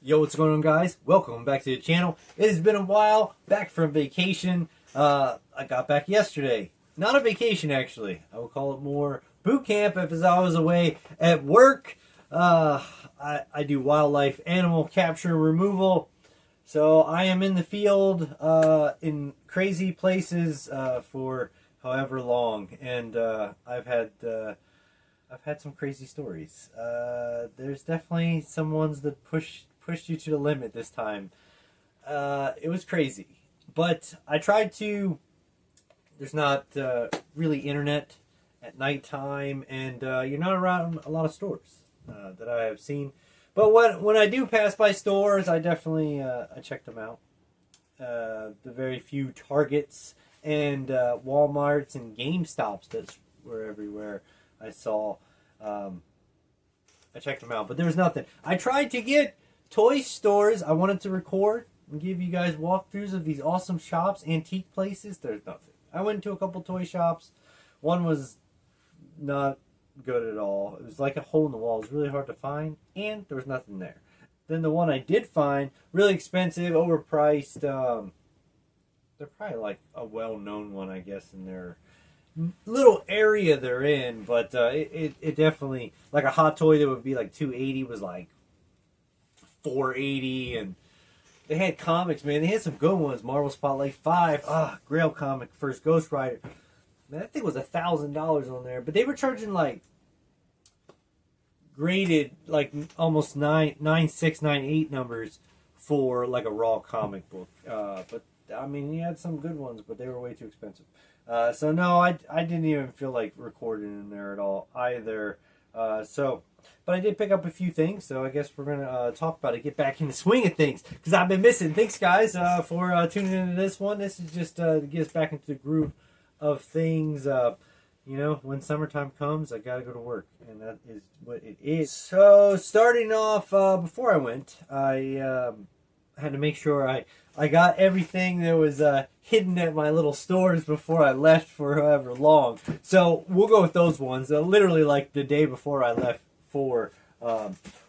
Yo, what's going on, guys? Welcome back to the channel. It has been a while, back from vacation. I got back yesterday. Not a vacation, actually. I would call it more boot camp as I was away at work. I do wildlife animal capture and removal. So I am in the field in crazy places for however long. And I've had some crazy stories. There's definitely some ones that pushed you to the limit this time. It was crazy, but I tried to. There's not really internet at nighttime, and you're not around a lot of stores that I have seen. But when I do pass by stores, I definitely I check them out. The very few Targets and Walmarts and GameStops that were everywhere I saw. I checked them out, but there was nothing. I tried to get toy stores. I wanted to record and give you guys walkthroughs of these awesome shops, antique places. There's nothing. I went to a couple toy shops. One was not good at all. It was like a hole in the wall. It was really hard to find, and there was nothing there. Then the one I did find, really expensive, overpriced. They're probably like a well-known one, I guess, in their little area they're in, but it definitely, like a hot toy that would be like $280 was like $480, and they had comics, man. They had some good ones. Marvel Spotlight 5, Grail comic, first Ghost Rider. Man, that thing was $1,000 on there, but they were charging like graded like almost 9.6, 9.8 numbers for like a raw comic book. But I mean, he had some good ones, but they were way too expensive. So no, I didn't even feel like recording in there at all either. But I did pick up a few things, so I guess we're gonna talk about it, get back in the swing of things, because I've been missing. Thanks, guys, for tuning into this one. This is just to get us back into the groove of things. You know, when summertime comes, I gotta go to work, and that is what it is. So starting off, before I went, I had to make sure I got everything that was hidden at my little stores before I left for however long. So we'll go with those ones. Literally like the day before I left for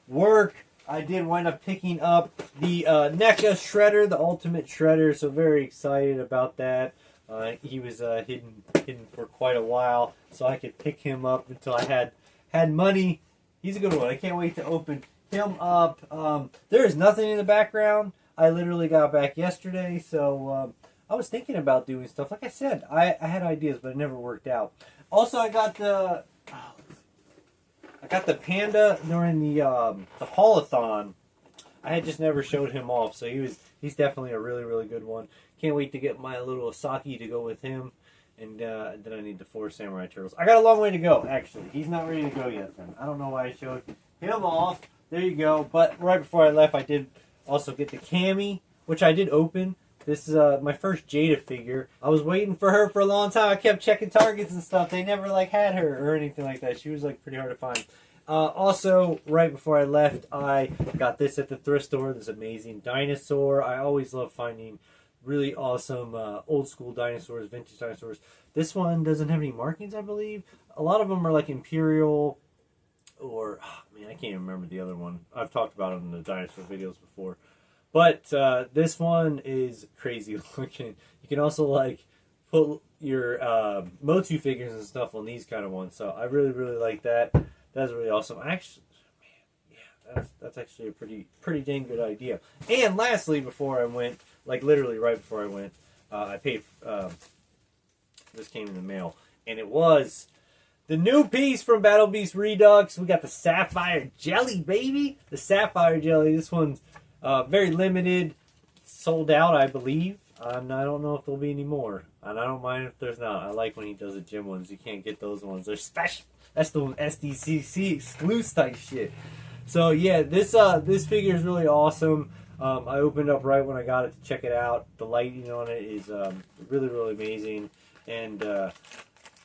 work, I did wind up picking up the Neca shredder, the ultimate shredder. So very excited about that. He was hidden for quite a while, so I could pick him up until I had money. He's a good one. I can't wait to open him up. There is nothing in the background. I literally got back yesterday, so I was thinking about doing stuff. Like I said, I had ideas, but it never worked out. Also, I got the panda during the haulathon. I had just never showed him off, so he's definitely a really, really good one. Can't wait to get my little Asaki to go with him, and then I need the 4 samurai turtles. I got a long way to go, actually. He's not ready to go yet. Then I don't know why I showed him off. There you go. But right before I left, I did also get the Cammy, which I did open. This is my first Jada figure. I was waiting for her for a long time. I kept checking Targets and stuff. They never like had her or anything like that. She was like pretty hard to find. Also, right before I left, I got this at the thrift store. This amazing dinosaur. I always love finding really awesome old school dinosaurs, vintage dinosaurs. This one doesn't have any markings, I believe. A lot of them are like Imperial or, man, I can't even remember the other one. I've talked about it in the dinosaur videos before. But this one is crazy looking. You can also like put your Motu figures and stuff on these kind of ones. So I really, really like that. That's really awesome. Actually, man, yeah, that's actually a pretty dang good idea. And lastly, before I went, like literally right before I went, I paid. This came in the mail, and it was the new piece from Battle Beast Redux. We got the Sapphire Jelly, baby. The Sapphire Jelly. This one's very limited, sold out, I believe. And I don't know if there'll be any more, and I don't mind if there's not. I like when he does the gym ones. You can't get those ones. They're special. That's the SDCC exclusive type shit. So yeah, this figure is really awesome. I opened up right when I got it to check it out. The lighting on it is really, really amazing. And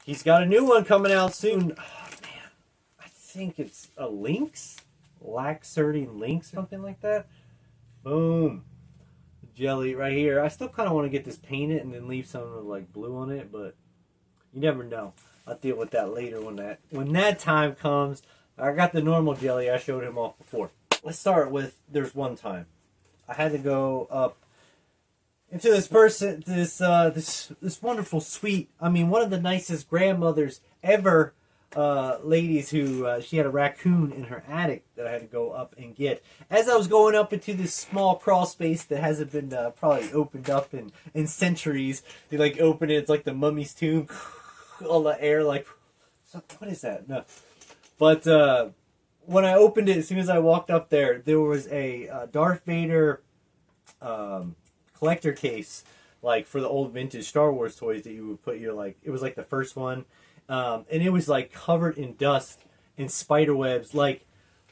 he's got a new one coming out soon. Oh, man, I think it's a Lynx? Laxerting Lynx, something like that. Boom. Jelly right here. I still kind of want to get this painted and then leave some of like blue on it, but you never know. I'll deal with that later when that time comes. I got the normal jelly. I showed him off before. let's start with, there's one time I had to go up into this wonderful suite. I mean, one of the nicest grandmothers ever. Ladies who she had a raccoon in her attic that I had to go up and get. As I was going up into this small crawl space that hasn't been probably opened up in centuries, they like open it. It's like the mummy's tomb. All the air like, what is that? No, but when I opened it, as soon as I walked up there was a Darth Vader collector case, like for the old vintage Star Wars toys that you would put your, like, it was like the first one. And it was like covered in dust and spider webs, like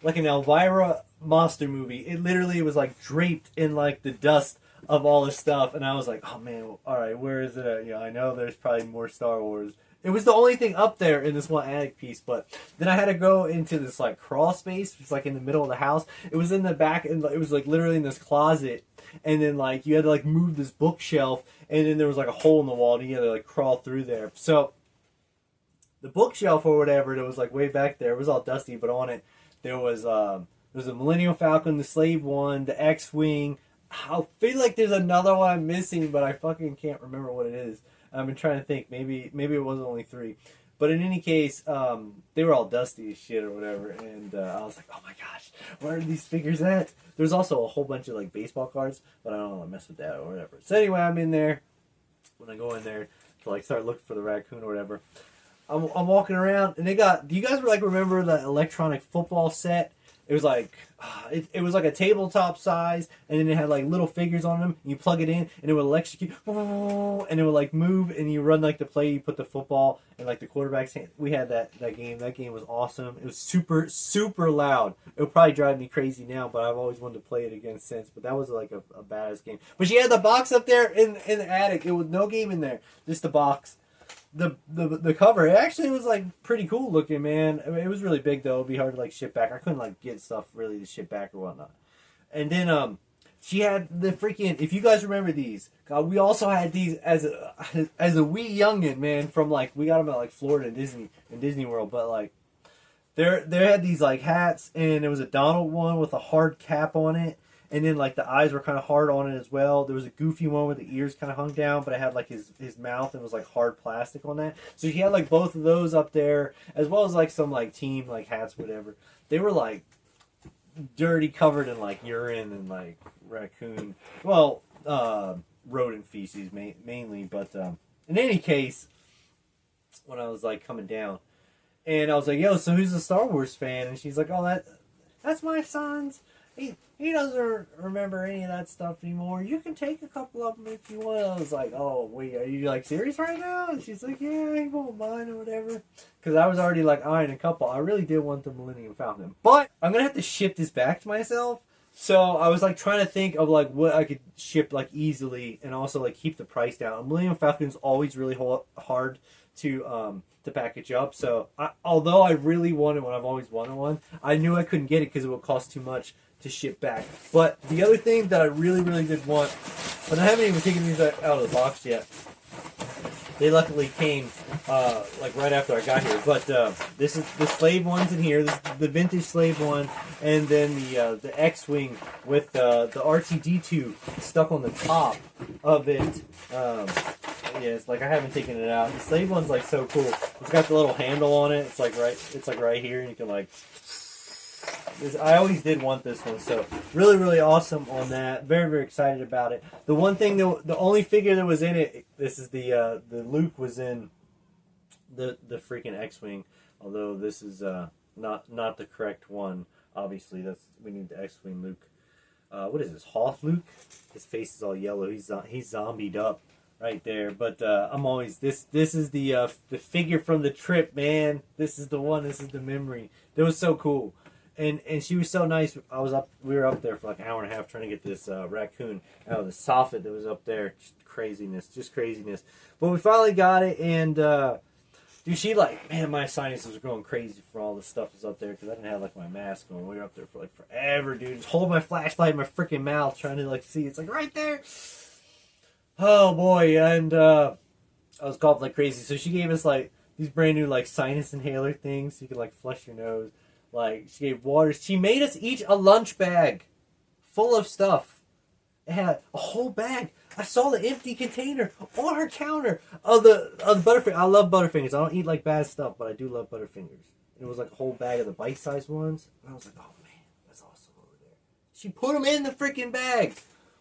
an Elvira monster movie. It literally was like draped in like the dust of all this stuff. And I was like, oh man, all right, where is it at? You know, I know there's probably more Star Wars. It was the only thing up there in this one attic piece, but then I had to go into this like crawl space. It's like in the middle of the house. It was in the back, and it was like literally in this closet. And then like you had to like move this bookshelf, and then there was like a hole in the wall, and you had to like crawl through there. So the bookshelf or whatever that was like way back there, it was all dusty, but on it there was a Millennium Falcon, the Slave One, the X-Wing. I feel like there's another one I'm missing, but I fucking can't remember what it is. I've been trying to think. Maybe it was only 3. But in any case, they were all dusty as shit or whatever, and I was like, oh my gosh, where are these figures at? There's also a whole bunch of like baseball cards, but I don't want to mess with that or whatever. So anyway, I'm in there. When I go in there to like start looking for the raccoon or whatever, I'm walking around, and they got. Do you guys like remember the electronic football set? It was like it was like a tabletop size, and then it had like little figures on them. And you plug it in, and it would electrocute, and it would like move, and you run like the play. You put the football in like the quarterback's hand. We had that game. That game was awesome. It was super loud. It would probably drive me crazy now, but I've always wanted to play it again since. But that was like a badass game. But she had the box up there in the attic. It was no game in there, just the box. The cover, it actually was like pretty cool looking, man. I mean, it was really big though. It'd be hard to like ship back. I couldn't like get stuff really to ship back or whatnot. And then she had the freaking, if you guys remember these, God, we also had these as a wee youngin, man, from like, we got them at like Florida and Disney World, but like they had these like hats, and there was a Donald one with a hard cap on it. And then, like, the eyes were kind of hard on it as well. There was a Goofy one where the ears kind of hung down, but it had, like, his mouth, and it was, like, hard plastic on that. So he had, like, both of those up there, as well as, like, some, like, team, like, hats, whatever. They were, like, dirty, covered in, like, urine and, like, raccoon. Well, rodent feces, mainly. But in any case, when I was, like, coming down, and I was like, yo, so who's a Star Wars fan? And she's like, oh, that's my son's. He doesn't remember any of that stuff anymore. You can take a couple of them if you want. I was like, oh, wait, are you, like, serious right now? And she's like, yeah, he won't mind or whatever. Because I was already, like, eyeing a couple. I really did want the Millennium Falcon. But I'm going to have to ship this back to myself. So I was, like, trying to think of, like, what I could ship, like, easily and also, like, keep the price down. Millennium Falcon's always really hard to package up. So although I really wanted one, I've always wanted one, I knew I couldn't get it because it would cost too much to ship back. But the other thing that I really did want, but I haven't even taken these out of the box yet. They luckily came like right after I got here. But this is the Slave one's in here. This is the vintage Slave one, and then the X-wing with the RTD2 stuck on the top of it. Yeah, it's like I haven't taken it out. The Slave one's like so cool. It's got the little handle on it. It's like right here, and you can like. I always did want this one, so really awesome on that. Very excited about it. The one thing, the only figure that was in it, this is the Luke was in the freaking X-wing. Although this is not the correct one. Obviously, we need the X-wing Luke. What is this? Hoth Luke? His face is all yellow. He's zombied up right there. But I'm always this is the figure from the trip, man. This is the one. This is the memory. That was so cool. And she was so nice. We were up there for like an hour and a half trying to get this raccoon out of the soffit that was up there. Just craziness. But we finally got it, and dude, she like, man, my sinuses were going crazy for all the stuff that's up there because I didn't have like my mask on. We were up there for like forever, dude. Just holding my flashlight in my freaking mouth trying to like see. It's like right there. Oh boy, and I was coughing like crazy. So she gave us like these brand new like sinus inhaler things so you could like flush your nose. Like, she gave water. She made us each a lunch bag full of stuff. It had a whole bag. I saw the empty container on her counter of the Butterfingers. I love Butterfingers. I don't eat like bad stuff, but I do love Butterfingers. It was like a whole bag of the bite-sized ones. And I was like, oh man, that's awesome over there. She put them in the freaking bag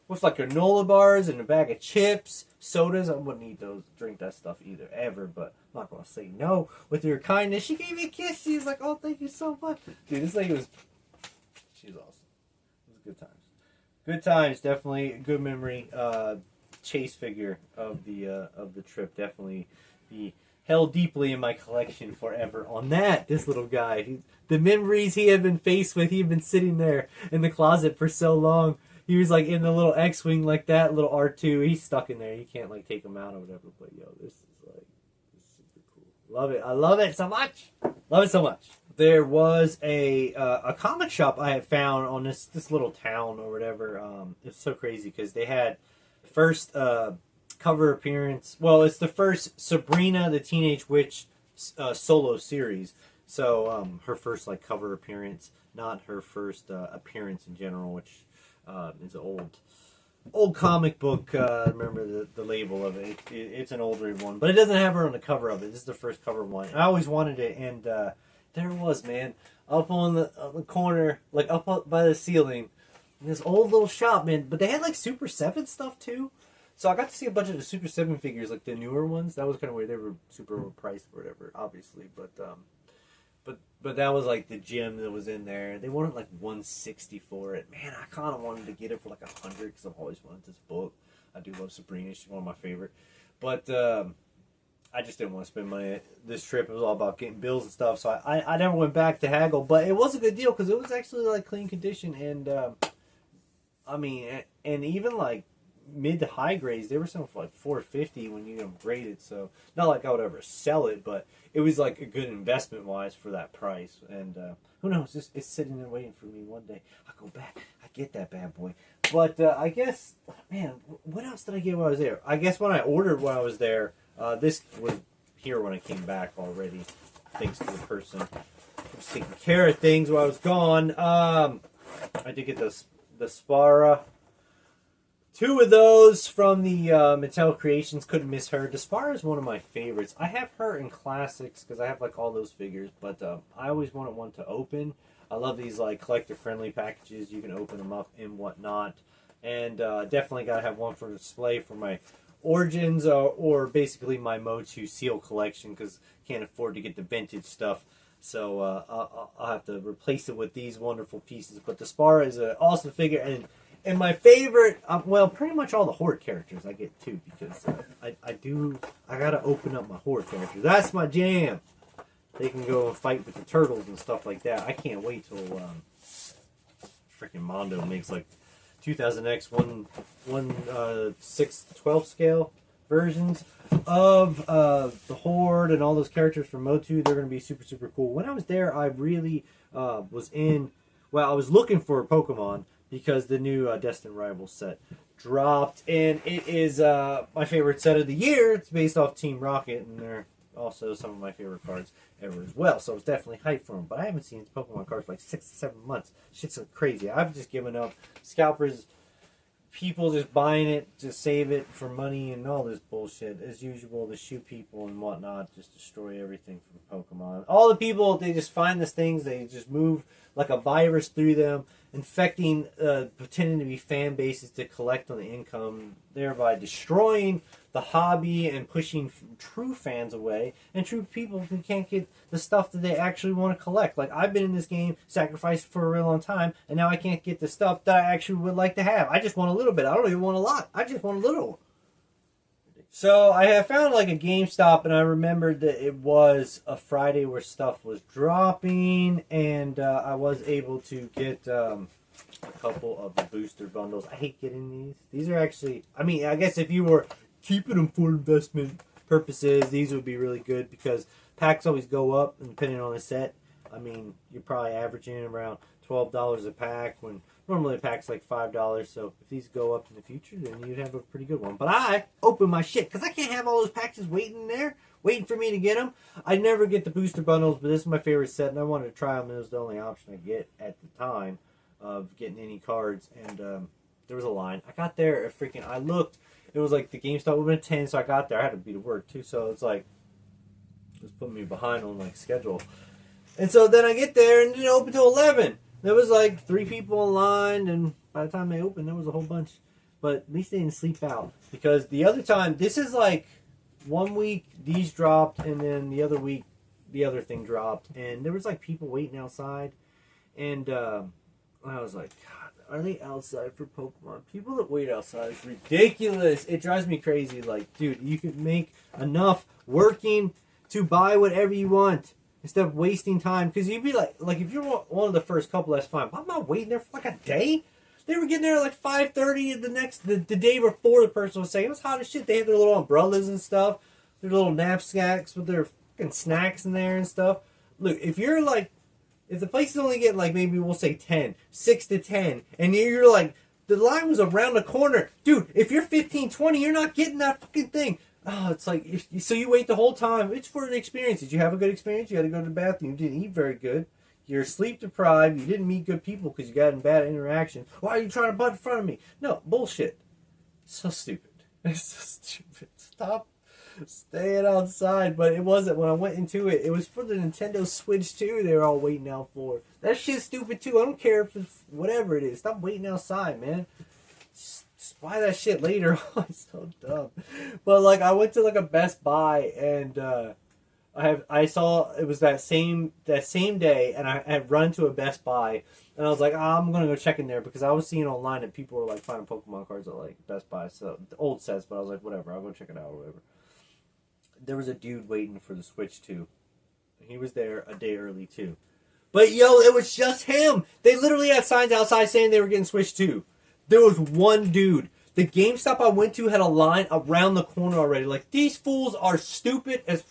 with like granola bars and a bag of chips, sodas. I wouldn't eat those, drink that stuff either, ever, but I'm not going to say no. With her kindness, she gave me a kiss. She was like, oh, thank you so much. Dude, this lady was, she was awesome. It was good times. Good times, definitely a good memory. Chase figure of the trip, definitely be held deeply in my collection forever. On that, this little guy, the memories he had been faced with, he had been sitting there in the closet for so long. He was like in the little X-wing like that, little R2. He's stuck in there. You can't like take him out or whatever. But yo, this is super cool. Love it. I love it so much. Love it so much. There was a comic shop I had found on this little town or whatever. It's so crazy because they had first cover appearance. Well, it's the first Sabrina the Teenage Witch solo series. So her first like cover appearance, not her first appearance in general, which is an old comic book. Remember the label of it. It's an older one, but it doesn't have her on the cover of it. This is the first cover one. I always wanted it, and there it was, man, up on the corner, like up by the ceiling, in this old little shop, man. But they had like Super 7 stuff too. So I got to see a bunch of the Super 7 figures, like the newer ones. That was kind of weird. They were super overpriced or whatever, obviously. But that was like the gem that was in there. They wanted like $160 for it. Man, I kind of wanted to get it for like $100 because I've always wanted this book. I do love Sabrina. She's one of my favorite. But I just didn't want to spend money. This trip, it was all about getting bills and stuff. So I never went back to haggle. But it was a good deal because it was actually like clean condition. And I mean, and even like mid to high grades, they were selling for like $450 when you grade it. So not like I would ever sell it, but it was like a good investment wise for that price. And who knows, it's sitting there waiting for me one day. I go back, I get that bad boy. But I guess, man, what else did I get when I was there? I guess when I ordered when I was there, this was here when I came back already, thanks to the person who was taking care of things while I was gone. I did get the Spara. 2 of those from the Mattel Creations. Couldn't miss her. Despara is one of my favorites. I have her in classics because I have like all those figures, but I always wanted one to open. I love these like collector-friendly packages. You can open them up and whatnot. And definitely got to have one for display for my Origins or basically my Motu Seal collection because can't afford to get the vintage stuff. So I'll have to replace it with these wonderful pieces. But the Spara is an awesome figure. And my favorite, well, pretty much all the Horde characters I get too, because I gotta open up my Horde characters. That's my jam. They can go and fight with the turtles and stuff like that. I can't wait till freaking Mondo makes like 2000X 1/6/12 scale versions of the Horde and all those characters from Motu. They're gonna be super, super cool. When I was there, I really was in. Well, I was looking for Pokemon. Because the new Destined Rivals set dropped, and it is my favorite set of the year. It's based off Team Rocket, and they're also some of my favorite cards ever as well. So I was definitely hyped for them. But I haven't seen Pokemon cards for like 6 to 7 months. Shit's crazy. I've just given up. Scalpers, people just buying it to save it for money and all this bullshit. As usual, the shoe people and whatnot just destroy everything from Pokemon. All the people, they just find these things. They just move like a virus through them, infecting, pretending to be fan bases to collect on the income, thereby destroying the hobby and pushing true fans away and true people who can't get the stuff that they actually want to collect. Like, I've been in this game, sacrificed for a real long time, and now I can't get the stuff that I actually would like to have. I just want a little bit. I don't even want a lot. I just want a little. So I have found like a GameStop, and I remembered that it was a Friday where stuff was dropping, and I was able to get a couple of the booster bundles. I hate getting these. These are actually, I mean, I guess if you were keeping them for investment purposes, these would be really good because packs always go up, and depending on the set, I mean, you're probably averaging around $12 a pack when normally a pack's like $5. So if these go up in the future, then you'd have a pretty good one. But I open my shit because I can't have all those packs just waiting there, waiting for me to get them. I never get the booster bundles, but this is my favorite set, and I wanted to try them. It was the only option I get at the time of getting any cards, and there was a line. I got there, I looked. It was like the GameStop would have been 10, so I got there. I had to be to work too, so it's like it was putting me behind on like schedule. And so then I get there and it didn't open till 11. There was like 3 people in line, and by the time they opened, there was a whole bunch. But at least they didn't sleep out, because the other time, this is like 1 week these dropped, and then the other week the other thing dropped, and there was like people waiting outside, and I was like, God, are they outside for Pokemon? People that wait outside is ridiculous. It drives me crazy. Like, dude, you can make enough working to buy whatever you want instead of wasting time. Because you'd be like if you're one of the first couple, that's fine. But I'm not waiting there for like a day. They were getting there at like 5:30, and the day before the person was saying it was hot as shit. They had their little umbrellas and stuff, their little knapsacks with their fucking snacks in there and stuff. Look, if the place is only getting like maybe we'll say 6 to 10, and you're like, the line was around the corner. Dude, if you're 15, 20, you're not getting that fucking thing. Oh, it's like, so you wait the whole time. It's for the experience. Did you have a good experience? You had to go to the bathroom. You didn't eat very good. You're sleep deprived. You didn't meet good people because you got in bad interaction. Why are you trying to butt in front of me? No, bullshit. It's so stupid. It's so stupid. Stop staying outside. But it wasn't. When I went into it, it was for the Nintendo Switch 2 they were all waiting out for. That shit's stupid too. I don't care if it's whatever it is. Stop waiting outside, man. Just buy that shit later on. It's so dumb. But like, I went to like a Best Buy, and I saw it was that same day, and I had run to a Best Buy, and I was like, I'm gonna go check in there, because I was seeing online that people were like finding Pokemon cards at like Best Buy, so the old sets. But I was like, whatever, I'll go check it out or whatever. There was a dude waiting for the Switch 2. He was there a day early too. But yo, it was just him. They literally had signs outside saying they were getting Switch 2. There was one dude. The GameStop I went to had a line around the corner already. Like, these fools are stupid as...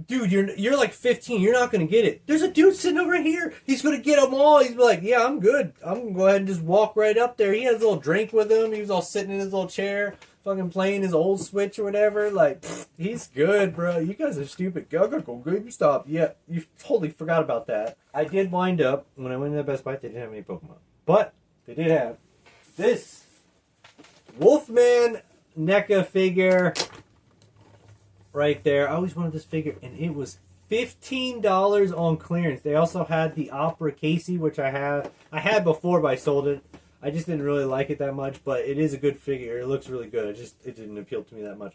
Dude, you're like 15. You're not going to get it. There's a dude sitting over here. He's going to get them all. He's like, yeah, I'm good. I'm going to go ahead and just walk right up there. He has a little drink with him. He was all sitting in his little chair, fucking playing his old Switch or whatever. Like, he's good, bro. You guys are stupid. Go GameStop. Yeah, you totally forgot about that. I did wind up, when I went to the Best Buy, they didn't have any Pokemon. But they did have this Wolfman Neca figure right there. I always wanted this figure, and it was $15 on clearance. They also had the Opera Casey, which I had before, but I sold it. I just didn't really like it that much, but it is a good figure. It looks really good. It didn't appeal to me that much.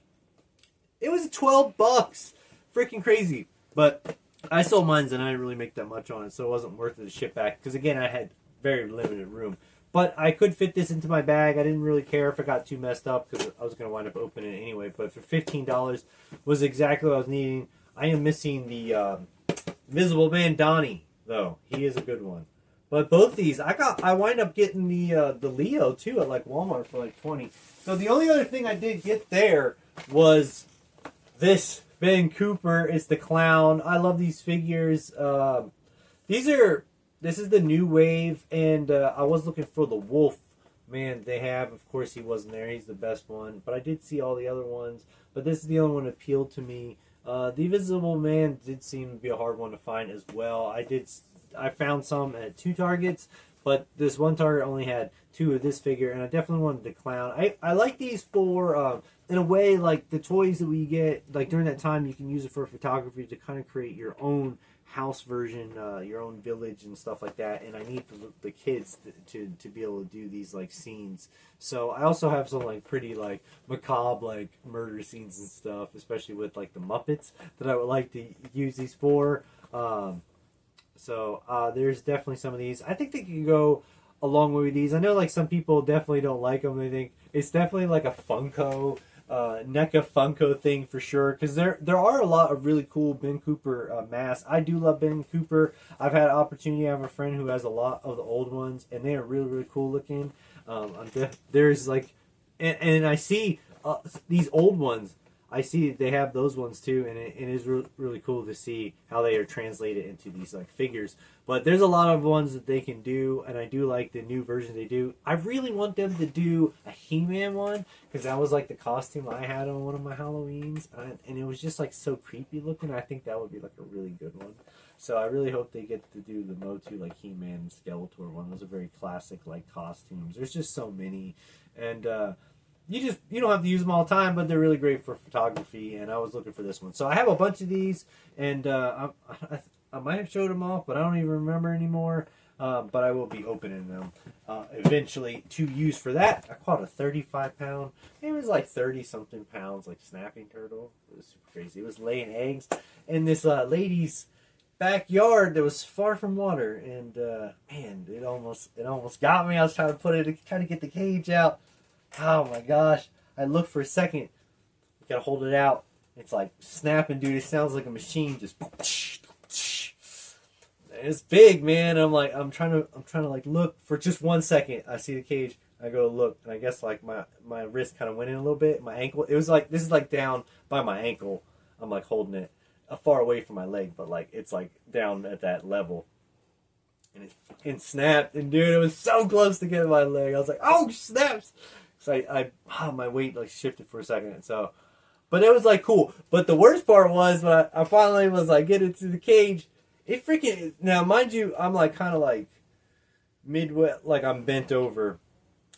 It was $12. Freaking crazy. But I sold mine, and I didn't really make that much on it, so it wasn't worth it to ship back. Because again, I had very limited room. But I could fit this into my bag. I didn't really care if it got too messed up, because I was going to wind up opening it anyway. But for $15 was exactly what I was needing. I am missing the Invisible Man Donnie, though. He is a good one. But both these, I wind up getting the Leo, too, at like Walmart for like $20. So the only other thing I did get there was this Ben Cooper. It's the clown. I love these figures. This is the new wave, and I was looking for the Wolf Man they have. Of course, he wasn't there. He's the best one. But I did see all the other ones. But this is the only one that appealed to me. The Invisible Man did seem to be a hard one to find as well. I found some at 2 Targets, but this one Target only had 2 of this figure, and I definitely wanted the clown. I like these for, in a way, like the toys that we get, like during that time, you can use it for photography to kind of create your own house version, your own village and stuff like that. And I need the kids to be able to do these like scenes. So I also have some like pretty like macabre like murder scenes and stuff, especially with like the Muppets, that I would like to use these for. So there's definitely some of these. I think they can go a long way with these. I know like some people definitely don't like them. They think it's definitely like a Funko, Neca Funko thing for sure. Because there are a lot of really cool Ben Cooper masks. I do love Ben Cooper. I've had an opportunity. I have a friend who has a lot of the old ones, and they are really, really cool looking. There's like, and I see these old ones. I see they have those ones too, and it is really cool to see how they are translated into these like figures. But there's a lot of ones that they can do, and I do like the new versions they do. I really want them to do a He-Man one, because that was like the costume I had on one of my Halloweens, and it was just like so creepy looking. I think that would be like a really good one. So I really hope they get to do the Motu like He-Man and Skeletor one. Those are very classic like costumes. There's just so many, and you don't have to use them all the time, but they're really great for photography. And I was looking for this one, so I have a bunch of these, and I might have showed them off, but I don't even remember anymore. But I will be opening them eventually to use for that. I caught a 35-pound. It was like 30-something pounds, like snapping turtle. It was super crazy. It was laying eggs in this lady's backyard that was far from water, and man, it almost got me. I was trying to get the cage out. Oh my gosh! I looked for a second. You gotta hold it out. It's like snapping, dude. It sounds like a machine just. It's big, man. I'm trying to like look for just 1 second. I see the cage. I go look, and I guess like my wrist kind of went in a little bit. My ankle. It was like this is like down by my ankle. I'm like holding it far away from my leg, but like it's like down at that level. And it fucking snapped, and dude, it was so close to getting my leg. I was like, oh, snaps! So my weight like shifted for a second. So, but it was like cool. But the worst part was when I finally was like getting to the cage. It freaking, now mind you, I'm like kind of like midway, like I'm bent over.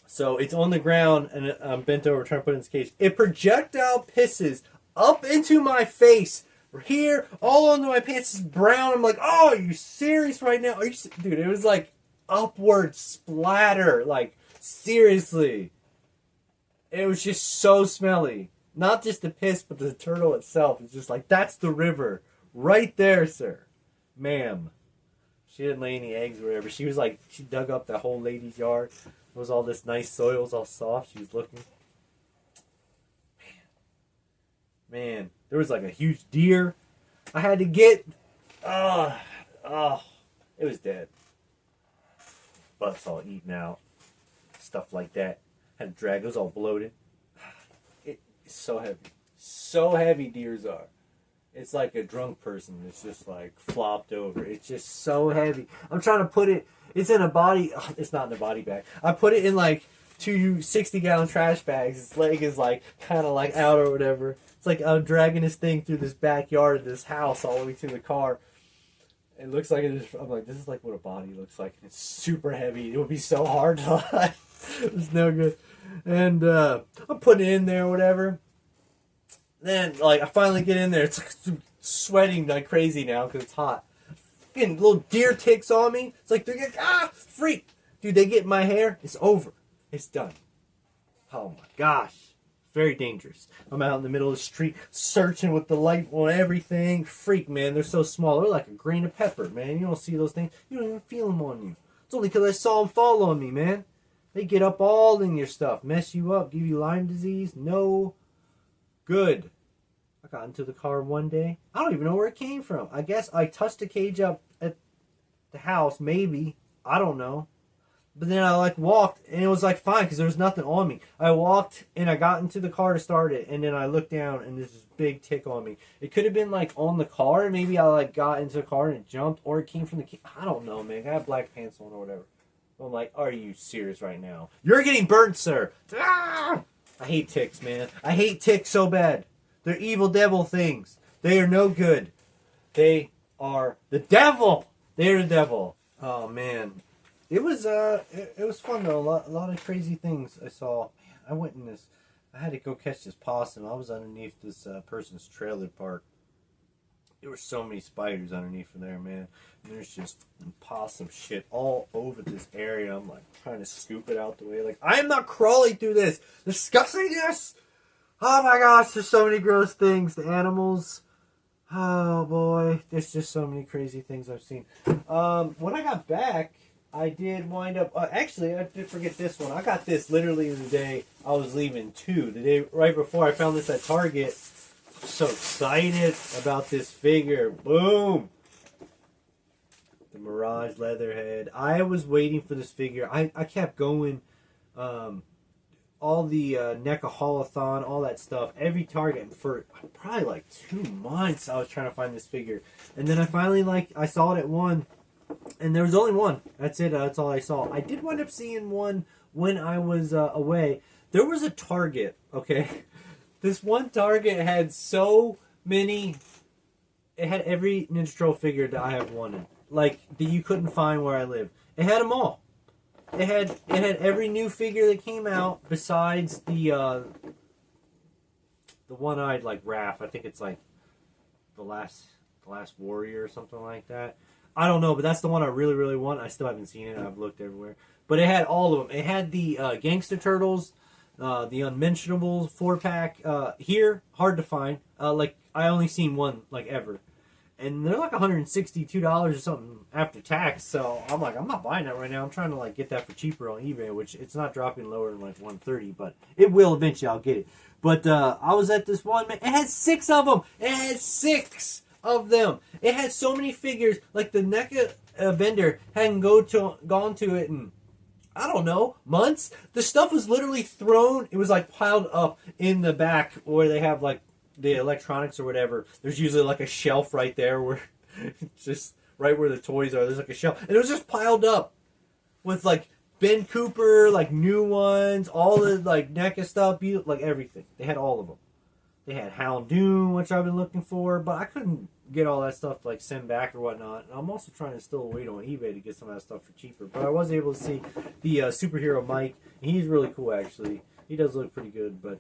So it's on the ground and I'm bent over trying to put it in this cage. It projectile pisses up into my face. Here, all under my pants is brown. I'm like, oh, are you serious right now? Dude, it was like upward splatter. Like, seriously. It was just so smelly. Not just the piss, but the turtle itself. It's just like, that's the river. Right there, sir. Ma'am. She didn't lay any eggs or whatever. She was like, she dug up that whole lady's yard. It was all this nice soil. It was all soft. She was looking. Man. There was like a huge deer I had to get. It was dead. Butt's all eaten out. Stuff like that. Had to drag. It was all bloated. It's so heavy. So heavy deers are. It's like a drunk person that's just like flopped over. It's just so heavy. I'm trying to put it. It's in a body. It's not in a body bag. I put it in like 2 60-gallon trash bags. Its leg is like kind of like out or whatever. It's like I'm dragging this thing through this backyard of this house all the way to the car. It looks like I'm like, this is like what a body looks like. It's super heavy. It would be so hard to lift. It's no good. And I'm putting it in there or whatever. Then, like, I finally get in there. It's like sweating like crazy now because it's hot. Getting little deer ticks on me. It's like, they're like, freak. Dude, they get in my hair. It's over. It's done. Oh, my gosh. Very dangerous. I'm out in the middle of the street searching with the light on everything. Freak, man. They're so small. They're like a grain of pepper, man. You don't see those things. You don't even feel them on you. It's only because I saw them fall on me, man. They get up all in your stuff. Mess you up. Give you Lyme disease. No good. I got into the car one day. I don't even know where it came from. I guess I touched the cage up at the house. Maybe. I don't know. But then I like walked and it was like fine because there was nothing on me. I walked and I got into the car to start it, and then I looked down and there's this big tick on me. It could have been like on the car. Maybe I like got into the car and it jumped, or it came from the I don't know, man. I have black pants on or whatever. I'm like, are you serious right now? You're getting burnt, sir. Ah! I hate ticks, man. I hate ticks so bad. They're evil devil things. They are no good. They are the devil. They're the devil. Oh man. It was fun though. A lot of crazy things I saw. Man, I went in this. I had to go catch this possum. I was underneath this person's trailer park. There were so many spiders underneath from there, man. And there's just possum shit all over this area. I'm like trying to scoop it out the way. Like, I am not crawling through this disgustingness. Oh my gosh, there's so many gross things. The animals. Oh boy, there's just so many crazy things I've seen. When I got back, I did wind up... actually, I did forget this one. I got this literally the day I was leaving, too. The day right before I found this at Target. I'm so excited about this figure. Boom! The Mirage Leatherhead. I was waiting for this figure. I kept going. all the Neca haulathon, all that stuff, every Target for probably like 2 months. I was trying to find this figure, and then I finally I saw it at one, and there was only one. That's it. That's all I saw. I did wind up seeing one when I was away. There was a Target. Okay, this one Target had so many. It had every Ninja Turtle figure that I have wanted, like that you couldn't find where I live. It had them all. It had every new figure that came out besides the one-eyed like Raph. I think it's like the last warrior or something like that. I don't know, but that's the one I really, really want. I still haven't seen it. I've looked everywhere. But it had all of them. It had the Gangster Turtles, the Unmentionables 4-pack. Here, hard to find. Like, I only seen one, like, ever. And they're like $162 or something after tax. So I'm like, I'm not buying that right now. I'm trying to, like, get that for cheaper on eBay, which it's not dropping lower than, like, $130. But it will eventually. I'll get it. But I was at this one, man. It had 6 of them. It had 6 of them. It had so many figures. Like the NECA vendor hadn't gone to it in, I don't know, months. The stuff was literally thrown. It was like piled up in the back where they have like the electronics or whatever. There's usually like a shelf right there where it's just right where the toys are. There's like a shelf, and it was just piled up with like Ben Cooper, like new ones, all the like NECA stuff, like everything. They had all of them. They had Houndoom, which I've been looking for, but I couldn't get all that stuff to like send back or whatnot. And I'm also trying to still wait on eBay to get some of that stuff for cheaper. But I was able to see the superhero Mike. And he's really cool, actually. He does look pretty good, but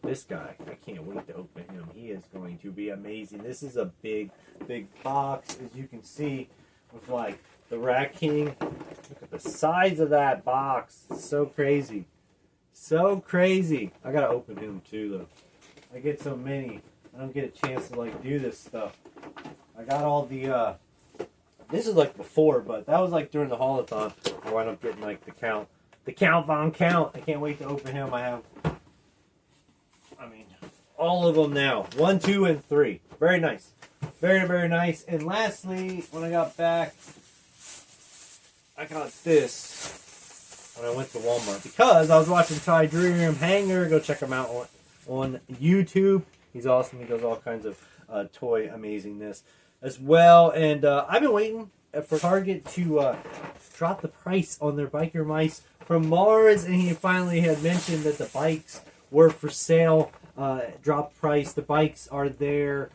this guy, I can't wait to open him. He is going to be amazing. This is a big, big box, as you can see, with like the Rat King. Look at the size of that box. It's so crazy. So crazy. I gotta open him too, though. I get so many. I don't get a chance to like do this stuff. I got all the this is like before, but that was like during the haulathon. I wound up getting like the Count Von Count. I can't wait to open him. I mean, all of them now. 1, 2, and 3. Very nice. Very, very nice. And lastly, when I got back, I got this when I went to Walmart because I was watching Ty Dream Hanger. Go check him out on YouTube. He's awesome. He does all kinds of toy amazingness as well. And I've been waiting for Target to drop the price on their biker mice from Mars. And he finally had mentioned that the bikes were for sale. Drop price. The bikes are there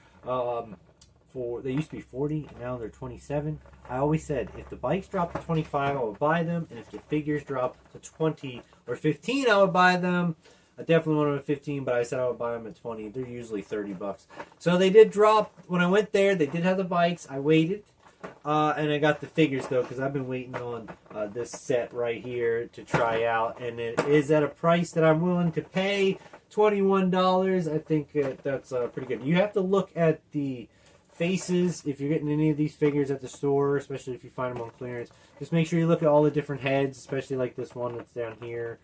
they used to be 40, and now they're 27. I always said if the bikes drop to 25, I would buy them. And if the figures drop to 20 or 15, I would buy them. I definitely want them at 15, but I said I would buy them at 20. They're usually $30. So they did drop. When I went there, they did have the bikes. I waited. And I got the figures, though, because I've been waiting on this set right here to try out. And it is at a price that I'm willing to pay, $21. I think that's pretty good. You have to look at the faces if you're getting any of these figures at the store, especially if you find them on clearance. Just make sure you look at all the different heads, especially like this one that's down here.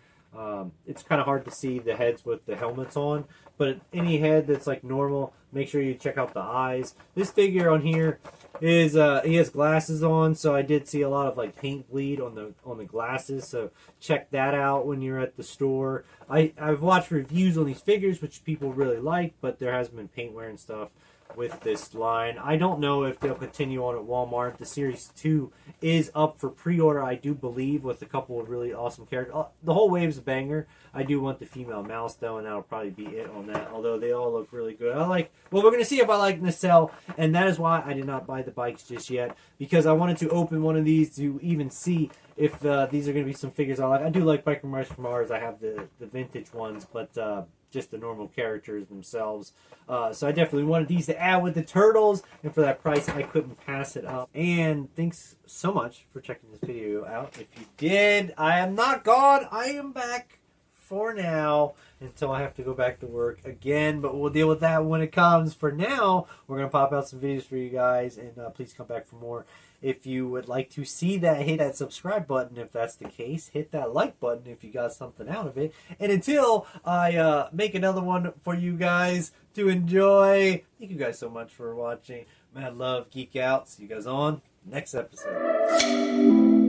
It's kind of hard to see the heads with the helmets on, but any head that's like normal, make sure you check out the eyes. This figure on here is he has glasses on, so I did see a lot of like paint bleed on the glasses, so check that out when you're at the store. I've watched reviews on these figures, which people really like, but there has been paint wear and stuff with this line. I don't know if they'll continue on at Walmart. The Series 2 is up for pre-order, I do believe, with a couple of really awesome characters. The whole wave's a banger. I do want the female mouse, though, and that'll probably be it on that, although they all look really good. Well, we're going to see if I like Nacelle, and that is why I did not buy the bikes just yet, because I wanted to open one of these to even see if these are going to be some figures I like. I do like Biker Mice from Mars. I have the vintage ones, but just the normal characters themselves. So I definitely wanted these to add with the Turtles, and for that price, I couldn't pass it up. And thanks so much for checking this video out. If you did, I am not gone. I am back for now until I have to go back to work again, but we'll deal with that when it comes. For now, we're going to pop out some videos for you guys, and please come back for more. If you would like to see that, hit that subscribe button if that's the case. Hit that like button if you got something out of it. And until I make another one for you guys to enjoy, thank you guys so much for watching. Mad love, geek out. See you guys on next episode.